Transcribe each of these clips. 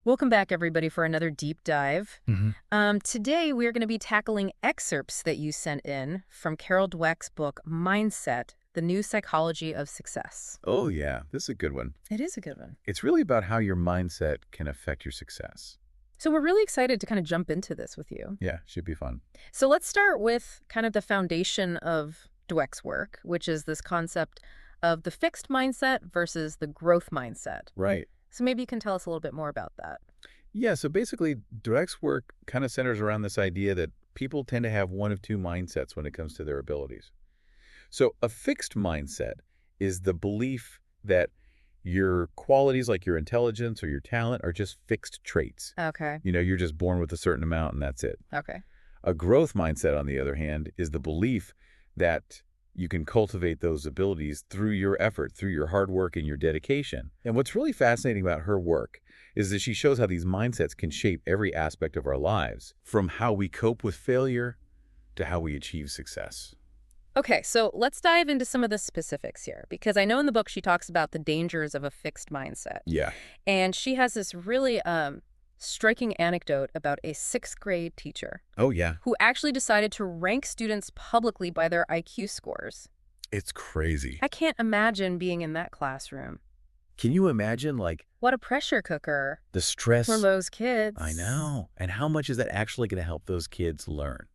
Welcome back, everybody, for another deep dive. hmm Today, we're going to be tackling excerpts that you sent in from Carol Dweck's book, Mindset, The New Psychology of Success. Oh, yeah. This is a good one. It is a good one. It's really about how your mindset can affect your success. So we're really excited to kind of jump into this with you. Yeah, should be fun. So let's start with kind of the foundation of Dweck's work, which is this concept of the fixed mindset versus the growth mindset. Right. So maybe you can tell us a little bit more about that. Yeah, so basically, Dweck's work kind of centers around this idea that people tend to have one of two mindsets when it comes to their abilities. So a fixed mindset is the belief that your qualities like your intelligence or your talent are just fixed traits. Okay. You're just born with a certain amount and that's it. Okay. A growth mindset, on the other hand, is the belief that you can cultivate those abilities through your effort, through your hard work and your dedication. And what's really fascinating about her work is that she shows how these mindsets can shape every aspect of our lives, from how we cope with failure to how we achieve success. Okay, so let's dive into some of the specifics here, because I know in the book she talks about the dangers of a fixed mindset. Yeah. And she has this really striking anecdote about a sixth grade teacher Oh, yeah. who actually decided to rank students publicly by their IQ scores. It's crazy. I can't imagine being in that classroom. Can you imagine, What a pressure cooker the stress? for those kids. I know. And how much is that actually going to help those kids learn?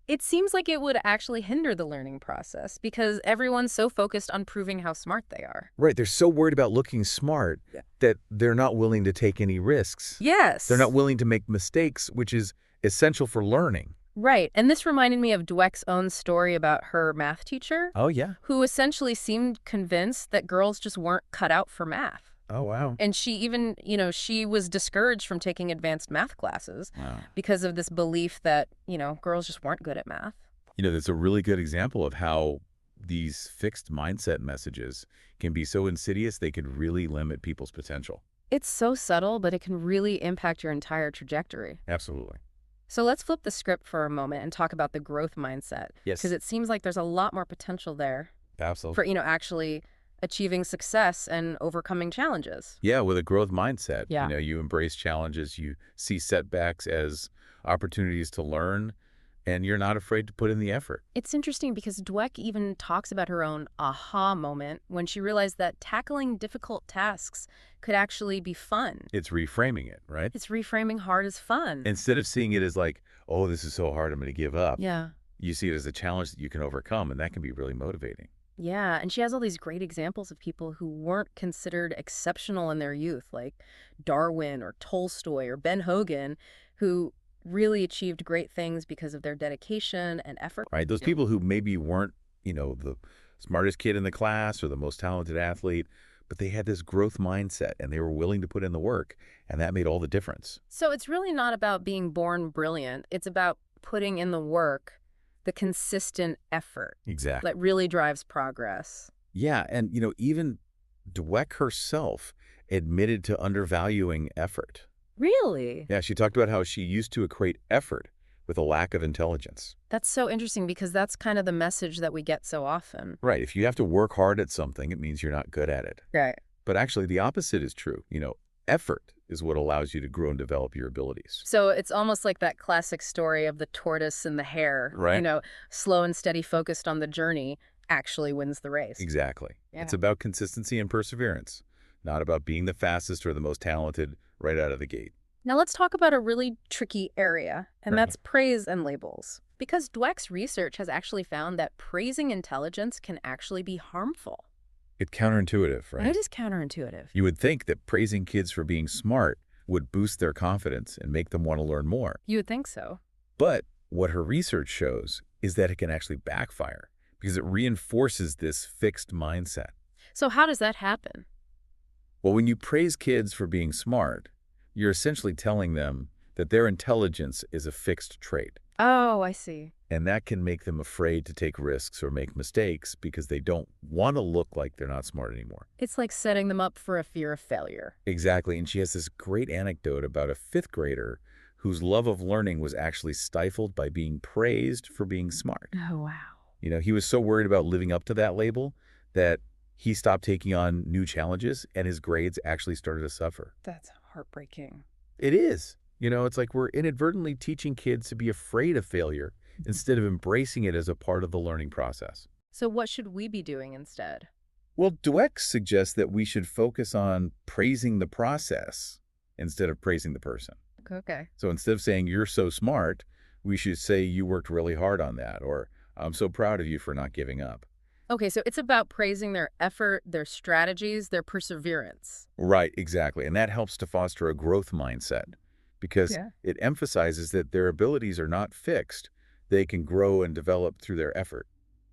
It seems like it would actually hinder the learning process because everyone's so focused on proving how smart they are. Right. They're so worried about looking smart Yeah. that they're not willing to take any risks. Yes. They're not willing to make mistakes, which is essential for learning. Right. And this reminded me of Dweck's own story about her math teacher, Oh, yeah. who essentially seemed convinced that girls just weren't cut out for math. Oh, wow. And she even, she was discouraged from taking advanced math classes Wow. because of this belief that, girls just weren't good at math. That's a really good example of how these fixed mindset messages can be so insidious they could really limit people's potential. It's so subtle, but it can really impact your entire trajectory. Absolutely. So let's flip the script for a moment and talk about the growth mindset. Yes. Because it seems like there's a lot more potential there Absolutely. for, actually achieving success and overcoming challenges. Yeah, with a growth mindset, Yeah. you embrace challenges, you see setbacks as opportunities to learn, and you're not afraid to put in the effort. It's interesting because Dweck even talks about her own aha moment when she realized that tackling difficult tasks could actually be fun. It's reframing it, right? It's reframing hard as fun. Instead of seeing it as like, oh, this is so hard, I'm going to give up. Yeah. You see it as a challenge that you can overcome, and that can be really motivating. Yeah, and she has all these great examples of people who weren't considered exceptional in their youth, like Darwin or Tolstoy or Ben Hogan, who really achieved great things because of their dedication and effort. Right? Those people who maybe weren't, the smartest kid in the class or the most talented athlete, but they had this growth mindset and they were willing to put in the work, and that made all the difference. So it's really not about being born brilliant. It's about putting in the work, the consistent effort Exactly. that really drives progress. Yeah, and even Dweck herself admitted to undervaluing effort. Really? Yeah, she talked about how she used to equate effort with a lack of intelligence. That's so interesting because that's kind of the message that we get so often. Right, if you have to work hard at something, it means you're not good at it. Right. But actually, the opposite is true. Effort is what allows you to grow and develop your abilities. So it's almost like that classic story of the tortoise and the hare. Right. Slow and steady, focused on the journey, actually wins the race. Exactly. Yeah. It's about consistency and perseverance, not about being the fastest or the most talented right out of the gate. Now let's talk about a really tricky area, and Right. that's praise and labels. Because Dweck's research has actually found that praising intelligence can actually be harmful. It's counterintuitive, right? And it is counterintuitive. You would think that praising kids for being smart would boost their confidence and make them want to learn more. You would think so. But what her research shows is that it can actually backfire because it reinforces this fixed mindset. So how does that happen? Well, when you praise kids for being smart, you're essentially telling them that their intelligence is a fixed trait. Oh, I see. And that can make them afraid to take risks or make mistakes because they don't want to look like they're not smart anymore. It's like setting them up for a fear of failure. Exactly. And she has this great anecdote about a fifth grader whose love of learning was actually stifled by being praised for being smart. Oh, wow. He was so worried about living up to that label that he stopped taking on new challenges and his grades actually started to suffer. That's heartbreaking. It is. It's like we're inadvertently teaching kids to be afraid of failure instead of embracing it as a part of the learning process. So what should we be doing instead? Well, Dweck suggests that we should focus on praising the process instead of praising the person. Okay. So instead of saying, you're so smart, we should say, you worked really hard on that, or I'm so proud of you for not giving up. Okay, so it's about praising their effort, their strategies, their perseverance. Right, exactly. And that helps to foster a growth mindset because Yeah. it emphasizes that their abilities are not fixed. They can grow and develop through their effort.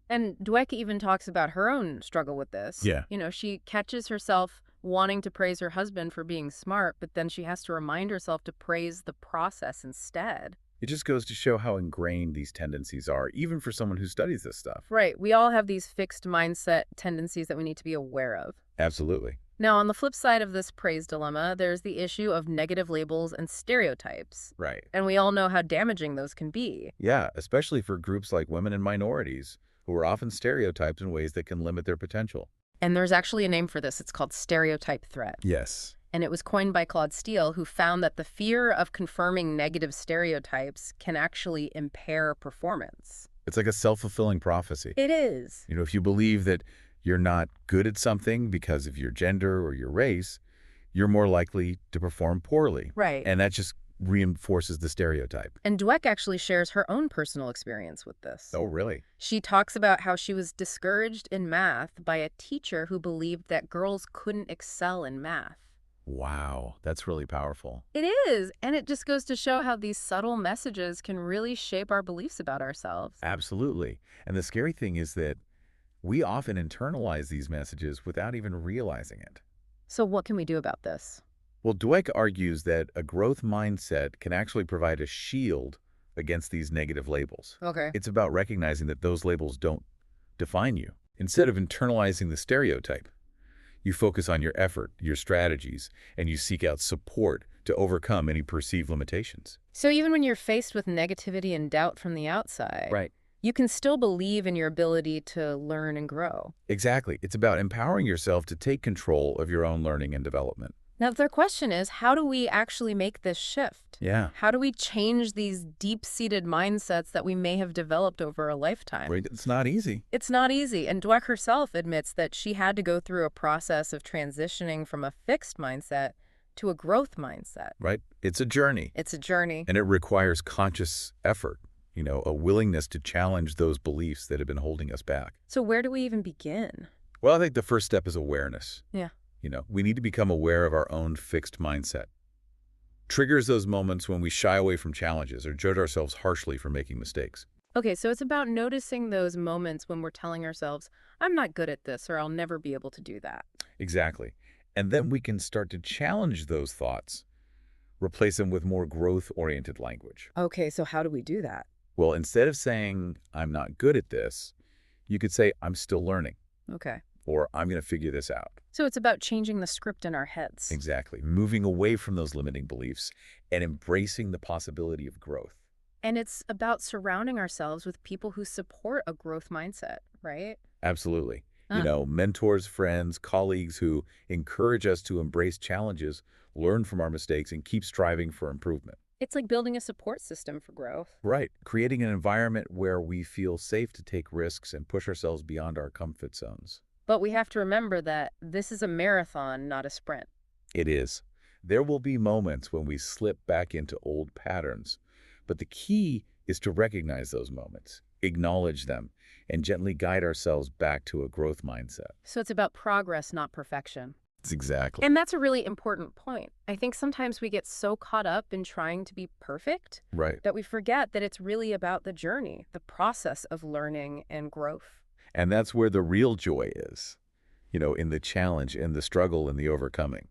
And Dweck even talks about her own struggle with this. Yeah. She catches herself wanting to praise her husband for being smart, but then she has to remind herself to praise the process instead. It just goes to show how ingrained these tendencies are, even for someone who studies this stuff. Right. We all have these fixed mindset tendencies that we need to be aware of. Absolutely. Now, on the flip side of this praise dilemma, there's the issue of negative labels and stereotypes. Right. And we all know how damaging those can be. Yeah, especially for groups like women and minorities, who are often stereotyped in ways that can limit their potential. And there's actually a name for this. It's called stereotype threat. Yes. And it was coined by Claude Steele, who found that the fear of confirming negative stereotypes can actually impair performance. It's like a self-fulfilling prophecy. It is. If you believe that you're not good at something because of your gender or your race, you're more likely to perform poorly. Right. And that just reinforces the stereotype. And Dweck actually shares her own personal experience with this. Oh, really? She talks about how she was discouraged in math by a teacher who believed that girls couldn't excel in math. Wow, that's really powerful. It is, and it just goes to show how these subtle messages can really shape our beliefs about ourselves. Absolutely. And the scary thing is that we often internalize these messages without even realizing it. So what can we do about this? Well, Dweck argues that a growth mindset can actually provide a shield against these negative labels. Okay. It's about recognizing that those labels don't define you. Instead of internalizing the stereotype, you focus on your effort, your strategies, and you seek out support to overcome any perceived limitations. So even when you're faced with negativity and doubt from the outside, Right. you can still believe in your ability to learn and grow. Exactly. It's about empowering yourself to take control of your own learning and development. Now, the question is, how do we actually make this shift? Yeah. How do we change these deep-seated mindsets that we may have developed over a lifetime? Right. It's not easy. It's not easy, and Dweck herself admits that she had to go through a process of transitioning from a fixed mindset to a growth mindset. Right. It's a journey. It's a journey. And it requires conscious effort, a willingness to challenge those beliefs that have been holding us back. So where do we even begin? Well, I think the first step is awareness. Yeah. We need to become aware of our own fixed mindset. Triggers those moments when we shy away from challenges or judge ourselves harshly for making mistakes. Okay, so it's about noticing those moments when we're telling ourselves, I'm not good at this, or I'll never be able to do that. Exactly. And then we can start to challenge those thoughts, replace them with more growth-oriented language. Okay, so how do we do that? Well, instead of saying, I'm not good at this, you could say, I'm still learning, Okay. or I'm going to figure this out. So it's about changing the script in our heads. Exactly. Moving away from those limiting beliefs and embracing the possibility of growth. And it's about surrounding ourselves with people who support a growth mindset, right? Absolutely. Uh. Mentors, friends, colleagues who encourage us to embrace challenges, learn from our mistakes, and keep striving for improvement. It's like building a support system for growth. Right. Creating an environment where we feel safe to take risks and push ourselves beyond our comfort zones. But we have to remember that this is a marathon, not a sprint. It is. There will be moments when we slip back into old patterns, but the key is to recognize those moments, acknowledge them, and gently guide ourselves back to a growth mindset. So it's about progress, not perfection. That's exactly. And that's a really important point. I think sometimes we get so caught up in trying to be perfect Right. that we forget that it's really about the journey, the process of learning and growth. And that's where the real joy is, in the challenge, in the struggle, and the overcoming.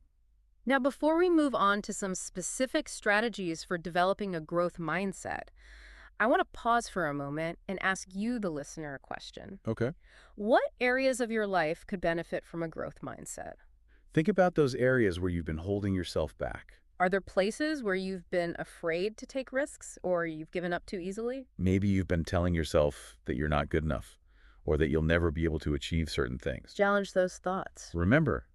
Now, before we move on to some specific strategies for developing a growth mindset, I want to pause for a moment and ask you, the listener, a question. Okay. What areas of your life could benefit from a growth mindset? Think about those areas where you've been holding yourself back. Are there places where you've been afraid to take risks or you've given up too easily? Maybe you've been telling yourself that you're not good enough or that you'll never be able to achieve certain things. Challenge those thoughts. Remember,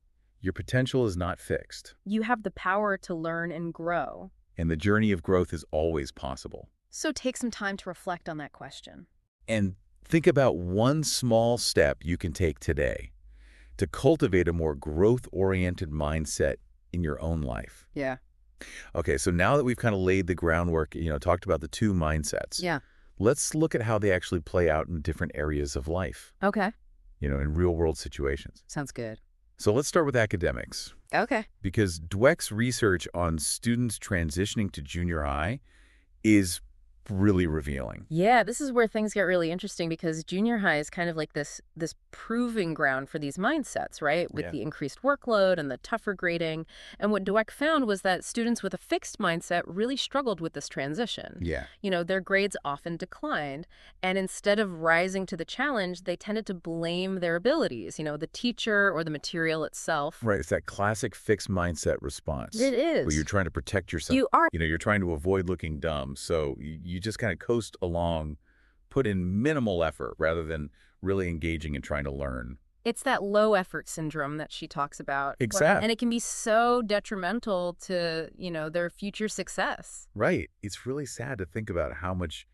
Your potential is not fixed, You have the power to learn and grow. and the journey of growth is always possible. So take some time to reflect on that question. And think about one small step you can take today to cultivate a more growth-oriented mindset in your own life. Yeah. Okay, so now that we've kind of laid the groundwork, talked about the two mindsets, Yeah. let's look at how they actually play out in different areas of life, Okay. in real-world situations. Sounds good. So let's start with academics, Okay. because Dweck's research on students transitioning to junior high is really revealing. Yeah, this is where things get really interesting because junior high is kind of like this proving ground for these mindsets, right? With Yeah. the increased workload and the tougher grading. And what Dweck found was that students with a fixed mindset really struggled with this transition. Yeah. Their grades often declined, and instead of rising to the challenge, they tended to blame their abilities, the teacher or the material itself. Right, it's that classic fixed mindset response. It is. Where you're trying to protect yourself. You are. You're trying to avoid looking dumb, so you just kind of coast along, put in minimal effort rather than really engaging and trying to learn. It's that low effort syndrome that she talks about. Exactly. And it can be so detrimental to, their future success. Right. It's really sad to think about how much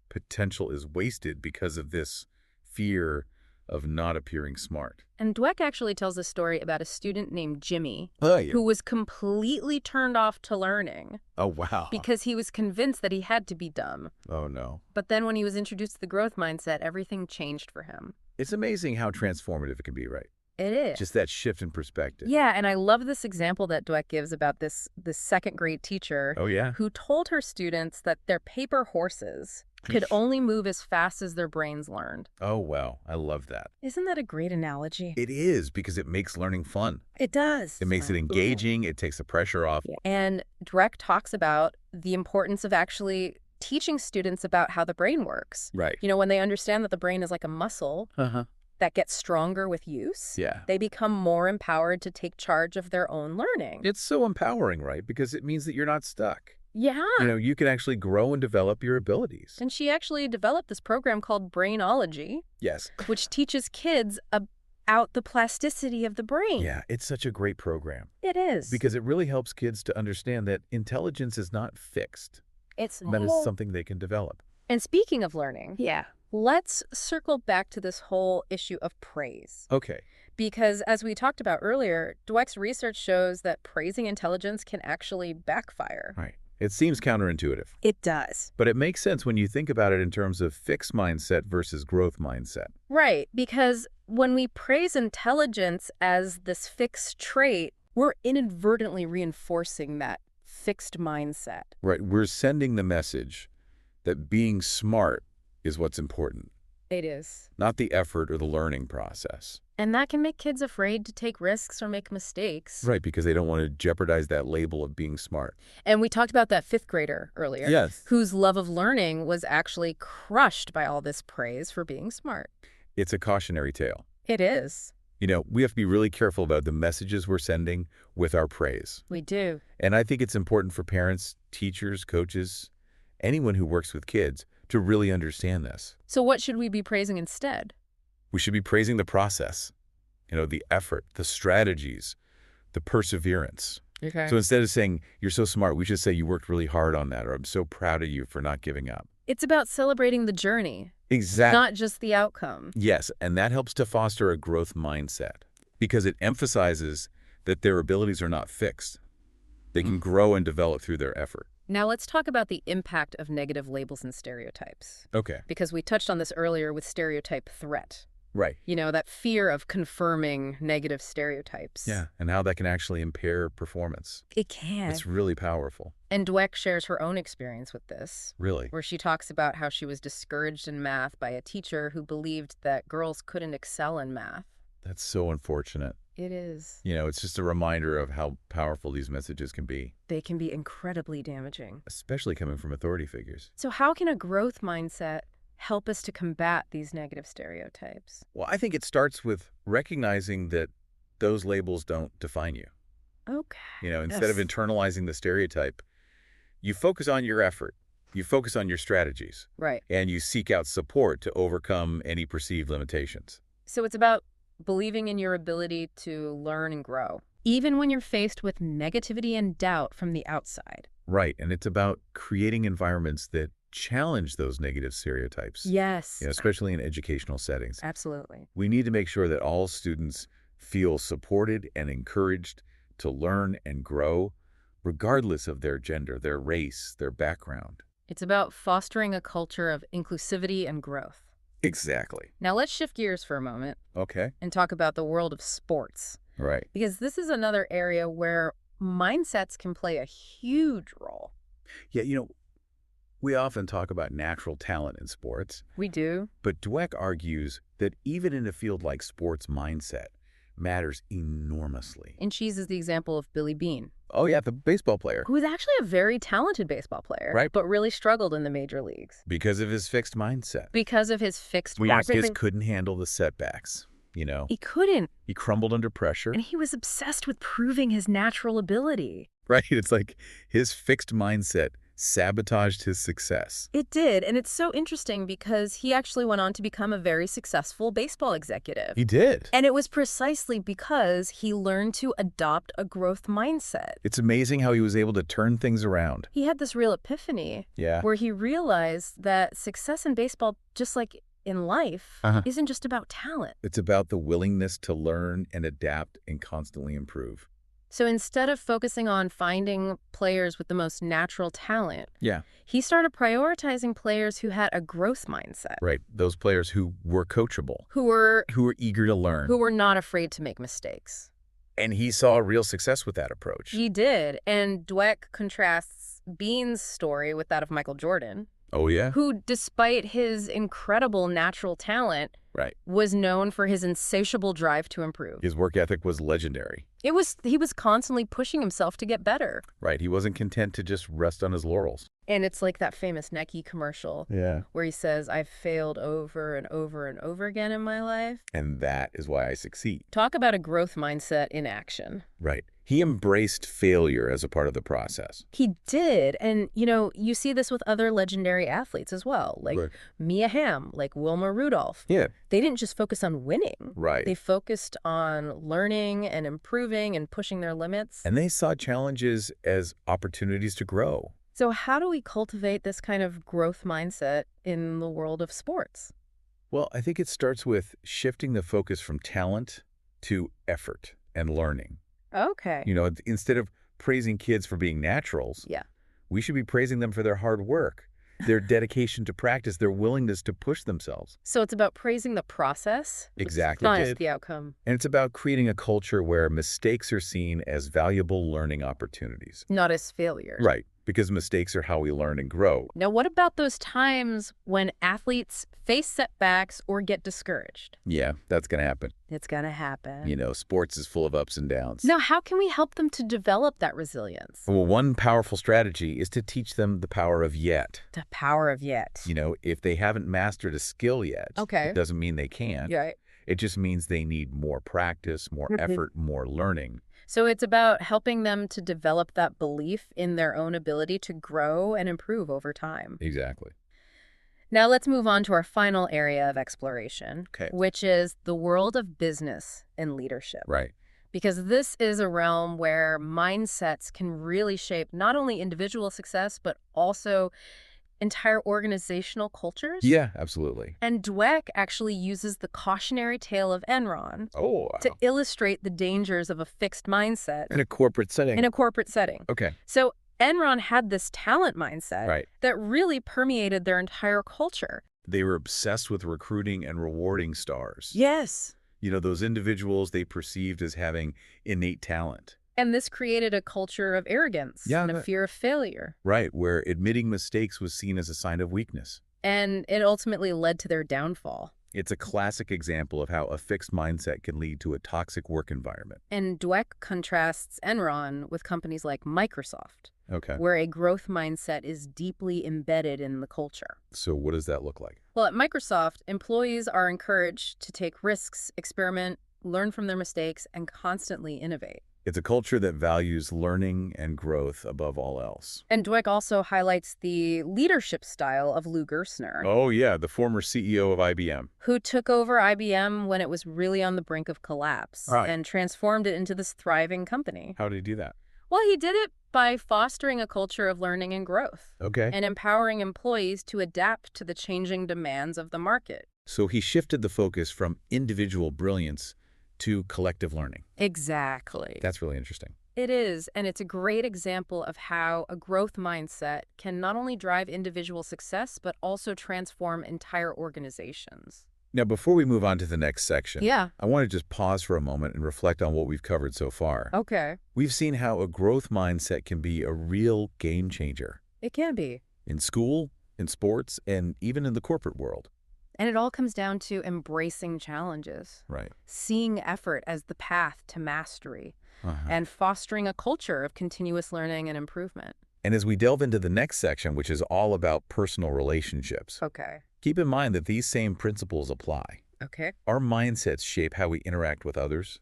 potential is wasted because of this fear of not appearing smart. And Dweck actually tells a story about a student named Jimmy Oh, yeah. who was completely turned off to learning Oh, wow. because he was convinced that he had to be dumb. Oh, no. But then when he was introduced to the growth mindset, everything changed for him. It's amazing how transformative it can be, right? It is. Just that shift in perspective. Yeah, and I love this example that Dweck gives about this second grade teacher Oh, yeah. who told her students that their paper horses could only move as fast as their brains learned. Oh, wow. I love that. Isn't that a great analogy? It is, because it makes learning fun. It does. It makes it engaging. It takes the pressure off. Yeah. And Dweck talks about the importance of actually teaching students about how the brain works. Right. When they understand that the brain is like a muscle Uh-huh. that gets stronger with use, Yeah. they become more empowered to take charge of their own learning. It's so empowering, right? Because it means that you're not stuck. Yeah. You can actually grow and develop your abilities. And she actually developed this program called Brainology, Yes. which teaches kids about the plasticity of the brain. Yeah, it's such a great program It is. because it really helps kids to understand that intelligence is not fixed. It's That is something they can develop. And speaking of learning, let's circle back to this whole issue of praise. Okay. Because as we talked about earlier, Dweck's research shows that praising intelligence can actually backfire. Right. It seems counterintuitive, It does. but it makes sense when you think about it in terms of fixed mindset versus growth mindset. Right, because when we praise intelligence as this fixed trait, we're inadvertently reinforcing that fixed mindset. Right. We're sending the message that being smart is what's important, It is. not the effort or the learning process. And that can make kids afraid to take risks or make mistakes. Right, because they don't want to jeopardize that label of being smart. And we talked about that fifth grader earlier. Yes. Whose love of learning was actually crushed by all this praise for being smart. It's a cautionary tale. It is. We have to be really careful about the messages we're sending with our praise. We do. And I think it's important for parents, teachers, coaches, anyone who works with kids to really understand this. So what should we be praising instead? We should be praising the process, the effort, the strategies, the perseverance. Okay. So instead of saying, you're so smart, we should say you worked really hard on that, or I'm so proud of you for not giving up. It's about celebrating the journey, Exactly. not just the outcome. Yes, and that helps to foster a growth mindset because it emphasizes that their abilities are not fixed. They can grow and develop through their effort. Now let's talk about the impact of negative labels and stereotypes. Okay. Because we touched on this earlier with stereotype threat. Right. That fear of confirming negative stereotypes. Yeah, and how that can actually impair performance. It can. It's really powerful. And Dweck shares her own experience with this, Really. where she talks about how she was discouraged in math by a teacher who believed that girls couldn't excel in math. That's so unfortunate. It is. It's just a reminder of how powerful these messages can be, They can be incredibly damaging. especially coming from authority figures. So how can a growth mindset help us to combat these negative stereotypes? Well, I think it starts with recognizing that those labels don't define you. Okay. Instead of internalizing the stereotype, you focus on your effort, you focus on your strategies, Right. and you seek out support to overcome any perceived limitations. So it's about believing in your ability to learn and grow. even when you're faced with negativity and doubt from the outside. Right, and it's about creating environments that challenge those negative stereotypes, Yes, especially in educational settings. absolutely. We need to make sure that all students feel supported and encouraged to learn and grow, regardless of their gender, their race, their background. It's about fostering a culture of inclusivity and growth. Exactly. Now let's shift gears for a moment Okay. and talk about the world of sports, Right. because this is another area where mindsets can play a huge role. Yeah, we often talk about natural talent in sports, We do. but Dweck argues that even in a field like sports, mindset matters enormously. And she uses the example of Billy Beane, Oh, yeah, the baseball player. who is actually a very talented baseball player, Right. but really struggled in the major leagues Because of his fixed mindset. because of his fixed We just mindset. couldn't handle the setbacks, He couldn't, He crumbled under pressure. and he was obsessed with proving his natural ability. Right? It's like his fixed mindset sabotaged his success. It did, and it's so interesting because he actually went on to become a very successful baseball executive. He did. And it was precisely because he learned to adopt a growth mindset. It's amazing how he was able to turn things around. He had this real epiphany Yeah. where he realized that success in baseball, just like in life, isn't just about talent. It's about the willingness to learn and adapt and constantly improve. So instead of focusing on finding players with the most natural talent, Yeah. he started prioritizing players who had a growth mindset, Right. Those players who were coachable, who were eager to learn. not afraid to make mistakes. And he saw real success with that approach. He did, and Dweck contrasts Beane's story with that of Michael Jordan, Oh, yeah? who, despite his incredible natural talent, Right. was known for his insatiable drive to improve. His work ethic was legendary. He was constantly pushing himself to get better. Right. He wasn't content to just rest on his laurels. And it's like that famous Nike commercial Yeah. where he says, "I've failed over and over and over again in my life." And that is why I succeed. Talk about a growth mindset in action. Right. He embraced failure as a part of the process. He did. And, you see this with other legendary athletes as well, like Right. Mia Hamm, like Wilma Rudolph. Yeah. They didn't just focus on winning. Right. They focused on learning and improving and pushing their limits. And they saw challenges as opportunities to grow. So how do we cultivate this kind of growth mindset in the world of sports? Well, I think it starts with shifting the focus from talent to effort and learning. Okay. Instead of praising kids for being naturals, Yeah. we should be praising them for their hard work, their dedication to practice, their willingness to push themselves. So it's about praising the process, Exactly. not just the outcome. And it's about creating a culture where mistakes are seen as valuable learning opportunities. Not as failures. Right. Because mistakes are how we learn and grow. Now, what about those times when athletes face setbacks or get discouraged? Yeah, that's going to happen. It's going to happen. Sports is full of ups and downs. Now, how can we help them to develop that resilience? Well, one powerful strategy is to teach them the power of yet. The power of yet. If they haven't mastered a skill yet, Okay. it doesn't mean they can't. Yeah. It just means they need more practice, more effort, more learning. So it's about helping them to develop that belief in their own ability to grow and improve over time. Exactly. Now let's move on to our final area of exploration, Okay. which is the world of business and leadership. Right. Because this is a realm where mindsets can really shape not only individual success, but also entire organizational cultures. Yeah, absolutely. And Dweck actually uses the cautionary tale of Enron Oh, to illustrate the dangers of a fixed mindset in a corporate setting. in a corporate setting. Okay. So Enron had this talent mindset Right. that really permeated their entire culture. They were obsessed with recruiting and rewarding stars. Yes. Those individuals they perceived as having innate talent. And this created a culture of arrogance and a fear of failure. Right, where admitting mistakes was seen as a sign of weakness. And it ultimately led to their downfall. It's a classic example of how a fixed mindset can lead to a toxic work environment. And Dweck contrasts Enron with companies like Microsoft, Okay. where a growth mindset is deeply embedded in the culture. So what does that look like? Well, at Microsoft, employees are encouraged to take risks, experiment, learn from their mistakes, and constantly innovate. It's a culture that values learning and growth above all else. And Dweck also highlights the leadership style of Lou Gerstner, Oh, yeah, the former CEO of IBM. who took over IBM when it was really on the brink of collapse Right. and transformed it into this thriving company. How did he do that? Well, he did it by fostering a culture of learning and growth Okay. and empowering employees to adapt to the changing demands of the market. So he shifted the focus from individual brilliance to collective learning. Exactly. That's really interesting. It is, and it's a great example of how a growth mindset can not only drive individual success, but also transform entire organizations. Now, before we move on to the next section, Yeah. I want to just pause for a moment and reflect on what we've covered so far. Okay. We've seen how a growth mindset can be a real game changer It can be. in school, in sports, and even in the corporate world. And it all comes down to embracing challenges, Right. seeing effort as the path to mastery, Uh-huh. and fostering a culture of continuous learning and improvement. And as we delve into the next section, which is all about personal relationships, Okay. keep in mind that these same principles apply. Okay. Our mindsets shape how we interact with others,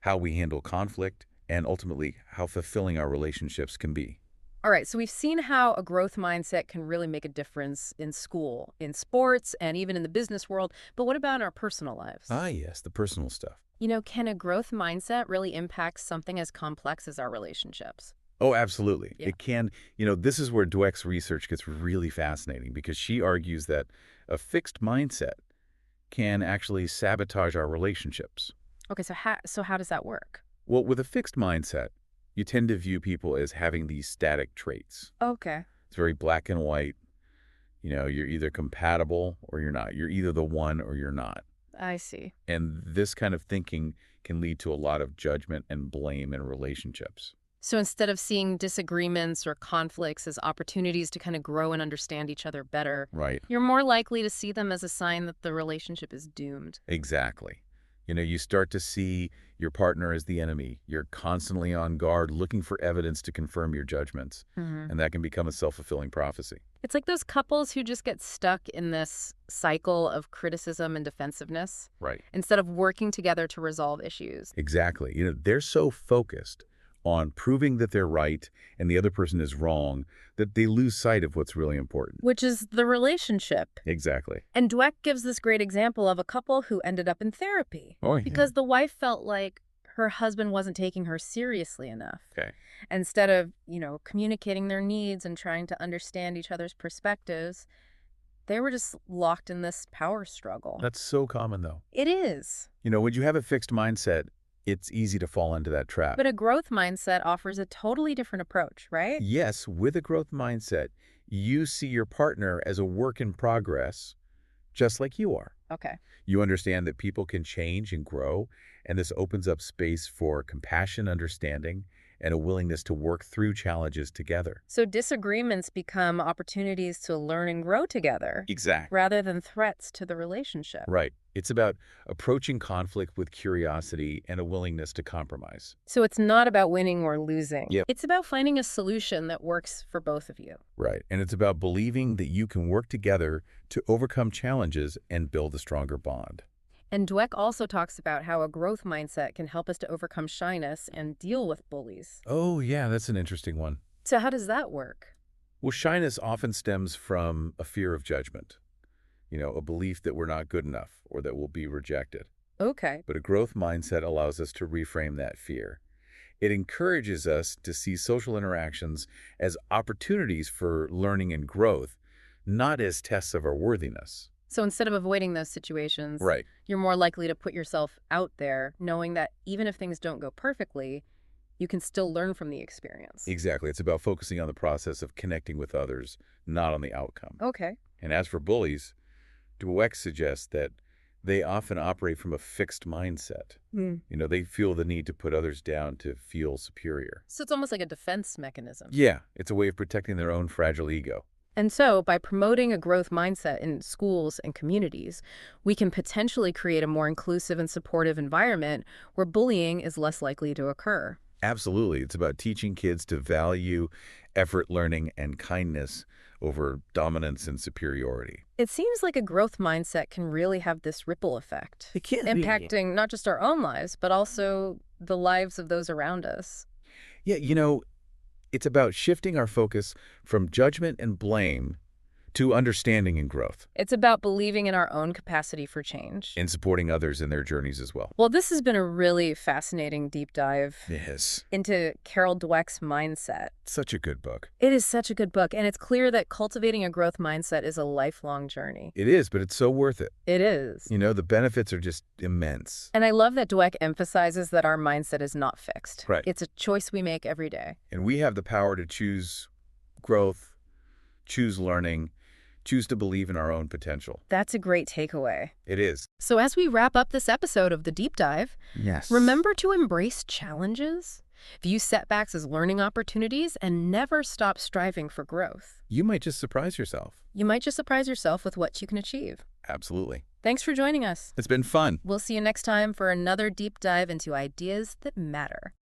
how we handle conflict, and ultimately how fulfilling our relationships can be. All right, so we've seen how a growth mindset can really make a difference in school, in sports, and even in the business world. But what about in our personal lives? Ah, yes, the personal stuff. Can a growth mindset really impact something as complex as our relationships? Oh, absolutely. Yeah. It can, this is where Dweck's research gets really fascinating because she argues that a fixed mindset can actually sabotage our relationships. Okay, so how does that work? Well, with a fixed mindset, you tend to view people as having these static traits. Okay, It's very black and white. You're either compatible or you're not. You're either the one or you're not. I see. And this kind of thinking can lead to a lot of judgment and blame in relationships. So instead of seeing disagreements or conflicts as opportunities to kind of grow and understand each other better, Right. you're more likely to see them as a sign that the relationship is doomed. Exactly. You start to see your partner as the enemy. You're constantly on guard, looking for evidence to confirm your judgments. And that can become a self-fulfilling prophecy. It's like those couples who just get stuck in this cycle of criticism and defensiveness Right. instead of working together to resolve issues. Exactly. They're so focused on proving that they're right and the other person is wrong that they lose sight of what's really important. Which is the relationship. Exactly. And Dweck gives this great example of a couple who ended up in therapy Oh, yeah. because the wife felt like her husband wasn't taking her seriously enough. Okay. Instead of, communicating their needs and trying to understand each other's perspectives, they were just locked in this power struggle. That's so common, though. It is. When you have a fixed mindset, it's easy to fall into that trap. But a growth mindset offers a totally different approach, right? Yes, with a growth mindset, you see your partner as a work in progress, just like you are. Okay. You understand that people can change and grow, and this opens up space for compassion, understanding, and a willingness to work through challenges together. So disagreements become opportunities to learn and grow together Exactly. rather than threats to the relationship. Right. It's about approaching conflict with curiosity and a willingness to compromise. So it's not about winning or losing. Yep. It's about finding a solution that works for both of you. Right. And it's about believing that you can work together to overcome challenges and build a stronger bond. And Dweck also talks about how a growth mindset can help us to overcome shyness and deal with bullies. Oh, yeah, that's an interesting one. So how does that work? Well, shyness often stems from a fear of judgment, a belief that we're not good enough or that we'll be rejected. Okay. But a growth mindset allows us to reframe that fear. It encourages us to see social interactions as opportunities for learning and growth, not as tests of our worthiness. So instead of avoiding those situations, Right. you're more likely to put yourself out there, knowing that even if things don't go perfectly, you can still learn from the experience. Exactly. It's about focusing on the process of connecting with others, not on the outcome. Okay. And as for bullies, Dweck suggests that they often operate from a fixed mindset. They feel the need to put others down to feel superior. So it's almost like a defense mechanism. Yeah, it's a way of protecting their own fragile ego. And so, by promoting a growth mindset in schools and communities, we can potentially create a more inclusive and supportive environment where bullying is less likely to occur. Absolutely. It's about teaching kids to value effort, learning, and kindness over dominance and superiority. It seems like a growth mindset can really have this ripple effect, It can impacting not just our own lives, but also the lives of those around us. Yeah, it's about shifting our focus from judgment and blame to understanding and growth, It's about believing in our own capacity for change. and supporting others in their journeys as well. Well, this has been a really fascinating deep dive Yes. into Carol Dweck's mindset. Such a good book. It is such a good book, and it's clear that cultivating a growth mindset is a lifelong journey. It is, but it's so worth it. It is. The benefits are just immense. And I love that Dweck emphasizes that our mindset is not fixed. Right. It's a choice we make every day. And we have the power to choose growth, choose learning, choose to believe in our own potential. That's a great takeaway. It is. So as we wrap up this episode of The Deep Dive, Yes. remember to embrace challenges, view setbacks as learning opportunities, and never stop striving for growth. You might just surprise yourself. You might just surprise yourself with what you can achieve. Absolutely. Thanks for joining us. It's been fun. We'll see you next time for another deep dive into ideas that matter.